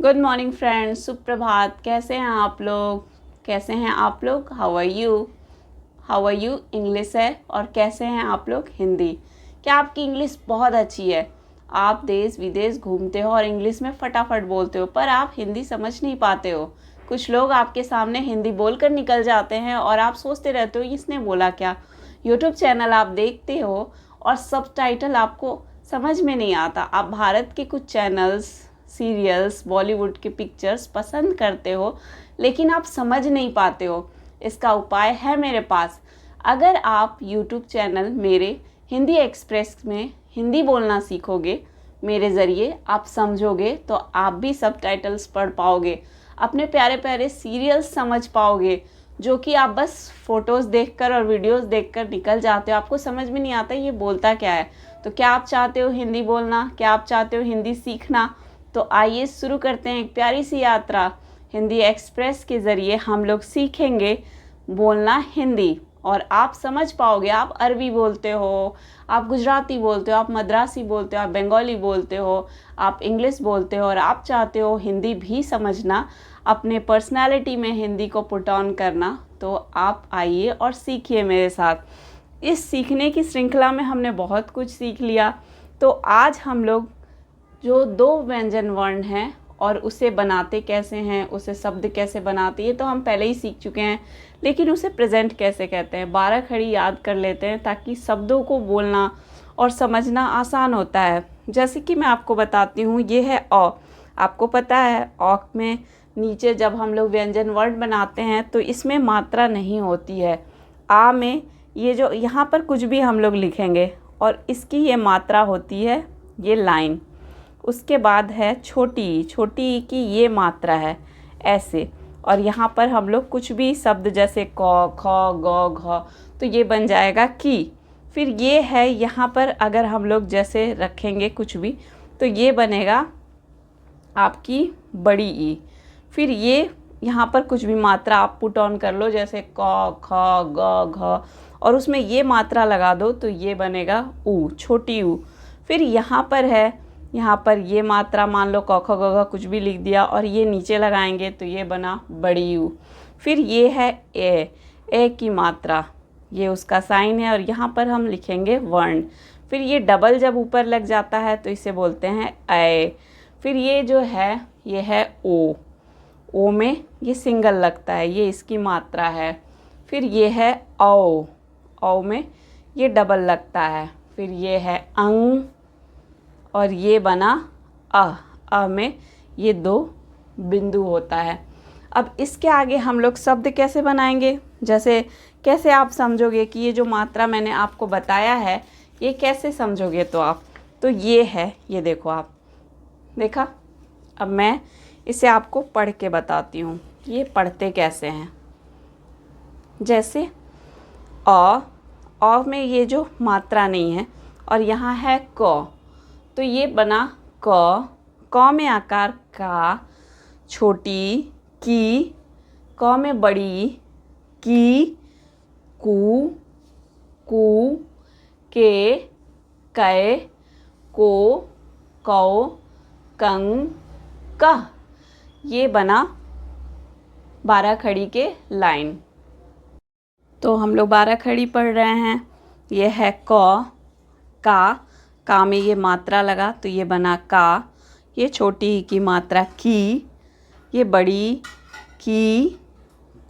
Good morning friends, सुप्रभात। कैसे हैं आप लोग? हाउ आर यू इंग्लिश है। और कैसे हैं आप लोग हिंदी? क्या आपकी इंग्लिश बहुत अच्छी है? आप देश विदेश घूमते हो और इंग्लिश में फटाफट बोलते हो, पर आप हिंदी समझ नहीं पाते हो। कुछ लोग आपके सामने हिंदी बोलकर निकल जाते हैं और आप सोचते रहते हो इसने बोला क्या। यूट्यूब चैनल आप देखते हो और सबटाइटल आपको समझ में नहीं आता। आप भारत के कुछ चैनल्स, सीरियल्स, बॉलीवुड के पिक्चर्स पसंद करते हो, लेकिन आप समझ नहीं पाते हो। इसका उपाय है मेरे पास। अगर आप यूट्यूब चैनल मेरे हिंदी एक्सप्रेस में हिंदी बोलना सीखोगे, मेरे ज़रिए आप समझोगे, तो आप भी सबटाइटल्स पढ़ पाओगे, अपने प्यारे प्यारे सीरियल्स समझ पाओगे, जो कि आप बस फ़ोटोज़ देखकर और वीडियोज़ देखकर निकल जाते हो। आपको समझ में नहीं आता ये बोलता क्या है। तो क्या आप चाहते हो हिंदी बोलना? क्या आप चाहते हो हिंदी सीखना? तो आइए शुरू करते हैं एक प्यारी सी यात्रा। हिंदी एक्सप्रेस के ज़रिए हम लोग सीखेंगे बोलना हिंदी, और आप समझ पाओगे। आप अरबी बोलते हो, आप गुजराती बोलते हो, आप मद्रासी बोलते हो, आप बंगाली बोलते हो, आप इंग्लिश बोलते हो, और आप चाहते हो हिंदी भी समझना, अपने पर्सनालिटी में हिंदी को पुट ऑन करना, तो आप आइए और सीखिए मेरे साथ। इस सीखने की श्रृंखला में हमने बहुत कुछ सीख लिया। तो आज हम लोग जो दो व्यंजन वर्ण हैं और उसे बनाते कैसे हैं, उसे शब्द कैसे बनाते, ये तो हम पहले ही सीख चुके हैं, लेकिन उसे प्रेजेंट कैसे कहते हैं, 12 खड़ी याद कर लेते हैं, ताकि शब्दों को बोलना और समझना आसान होता है। जैसे कि मैं आपको बताती हूँ, ये है औ। आपको पता है औ में नीचे जब हम लोग व्यंजन वर्ण बनाते हैं तो इसमें मात्रा नहीं होती है। आ में ये जो यहाँ पर कुछ भी हम लोग लिखेंगे और इसकी ये मात्रा होती है, ये लाइन। उसके बाद है छोटी, छोटी की ये मात्रा है ऐसे, और यहाँ पर हम लोग कुछ भी शब्द जैसे क, ख, ग, घ, तो ये बन जाएगा की। फिर ये है यहाँ पर अगर हम लोग जैसे रखेंगे कुछ भी, तो ये बनेगा आपकी बड़ी ई। फिर ये यहाँ पर कुछ भी मात्रा आप पुट ऑन कर लो, जैसे क, ख, ग, घ, और उसमें ये मात्रा लगा दो, तो ये बनेगा ऊ, छोटी ऊ। फिर यहाँ पर ये मात्रा मान लो क, ख, ग, घ कुछ भी लिख दिया, और ये नीचे लगाएंगे तो ये बना बड़ी यू। फिर ये है ए की मात्रा, ये उसका साइन है, और यहाँ पर हम लिखेंगे वर्ण। फिर ये डबल जब ऊपर लग जाता है तो इसे बोलते हैं ए। फिर ये जो है ये है ओ में ये सिंगल लगता है, ये इसकी मात्रा है। फिर ये है औ में ये डबल लगता है। फिर ये है अंग, और ये बना अ में ये दो बिंदु होता है। अब इसके आगे हम लोग शब्द कैसे बनाएंगे, जैसे कैसे आप समझोगे कि ये जो मात्रा मैंने आपको बताया है ये कैसे समझोगे, तो ये है, ये देखो, आप देखा। अब मैं इसे आपको पढ़ के बताती हूँ ये पढ़ते कैसे हैं। जैसे अ में ये जो मात्रा नहीं है, और यहाँ है क, तो ये बना क में आकार का, छोटी की, क में बड़ी की, कू, के, कै, को, कौ, कंग, कह। ये बना 12 खड़ी के लाइन। तो हम लोग 12 खड़ी पढ़ रहे हैं। ये है का में ये मात्रा लगा तो ये बना का। ये छोटी की मात्रा की, ये बड़ी की,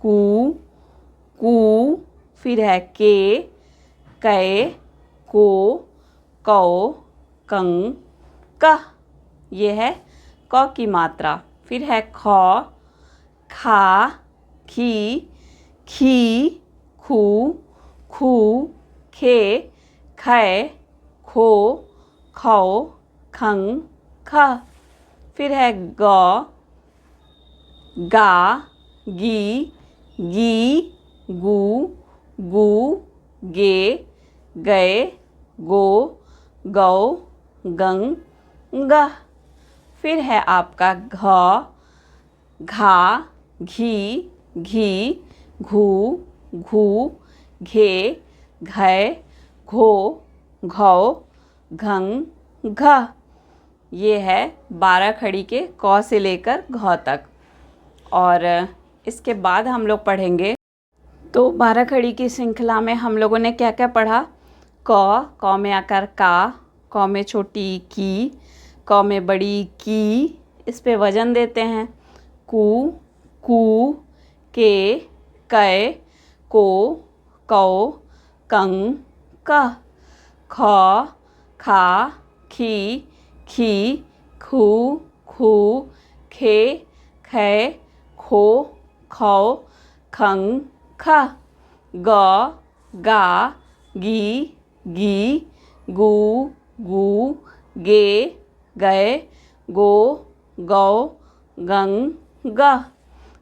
कू, फिर है के, कै, को, कौ, कंग, कह। ये है क की मात्रा। फिर है ख, खा, खी, खू, खे, खे, खो, खौ, खंग, ख। फिर है गा, गी, गू, गे, गए, गो, गौ, गंग, गह। फिर है आपका घा, घी, घू, घे, घै, घो, घौ, घंग, घ। ये है 12 खड़ी के क से लेकर घ तक। और इसके बाद हम लोग पढ़ेंगे, तो 12 खड़ी की श्रृंखला में हम लोगों ने क्या क्या पढ़ा। क में आकर का, क में छोटी की, क में बड़ी की, इस पे वजन देते हैं। कु, कू, के, कै, को, कौ, कं, कह। ख, खा, खी, खी, खू, खू, खे, खे, खो, खौ, खं, खा। ग, गा, गी, गी, गू, गू, गे, गए, गो, गौ, गं, गह।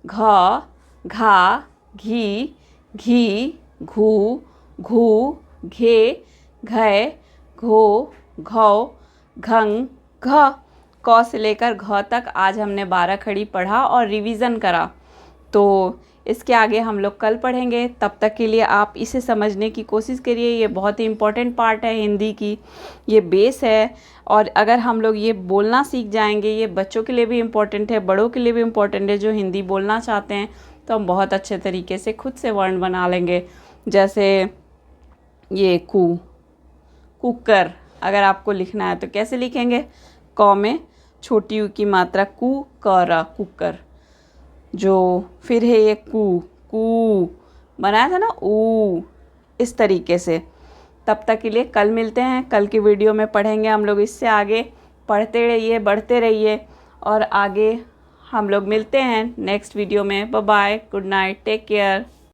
घ, घा, घी, घी, घू, घू, घे, घै, घो, घौ, घं, घ। क से लेकर घ तक आज हमने 12 खड़ी पढ़ा और रिवीजन करा। तो इसके आगे हम लोग कल पढ़ेंगे। तब तक के लिए आप इसे समझने की कोशिश करिए। ये बहुत ही इम्पोर्टेंट पार्ट है हिंदी की, ये बेस है। और अगर हम लोग ये बोलना सीख जाएंगे, ये बच्चों के लिए भी इम्पोर्टेंट है, बड़ों के लिए भी इम्पोर्टेंट है जो हिंदी बोलना चाहते हैं, तो हम बहुत अच्छे तरीके से खुद से वर्ण बना लेंगे। जैसे ये कू, कुकर, अगर आपको लिखना है तो कैसे लिखेंगे। क में छोटी ऊ की मात्रा कू, कर, कुकर। जो फिर है ये कू, कू बनाया था ना ऊ, इस तरीके से। तब तक के लिए कल मिलते हैं। कल की वीडियो में पढ़ेंगे हम लोग इससे आगे। पढ़ते रहिए, बढ़ते रहिए और आगे हम लोग मिलते हैं नेक्स्ट वीडियो में। Bye bye, good night, take care.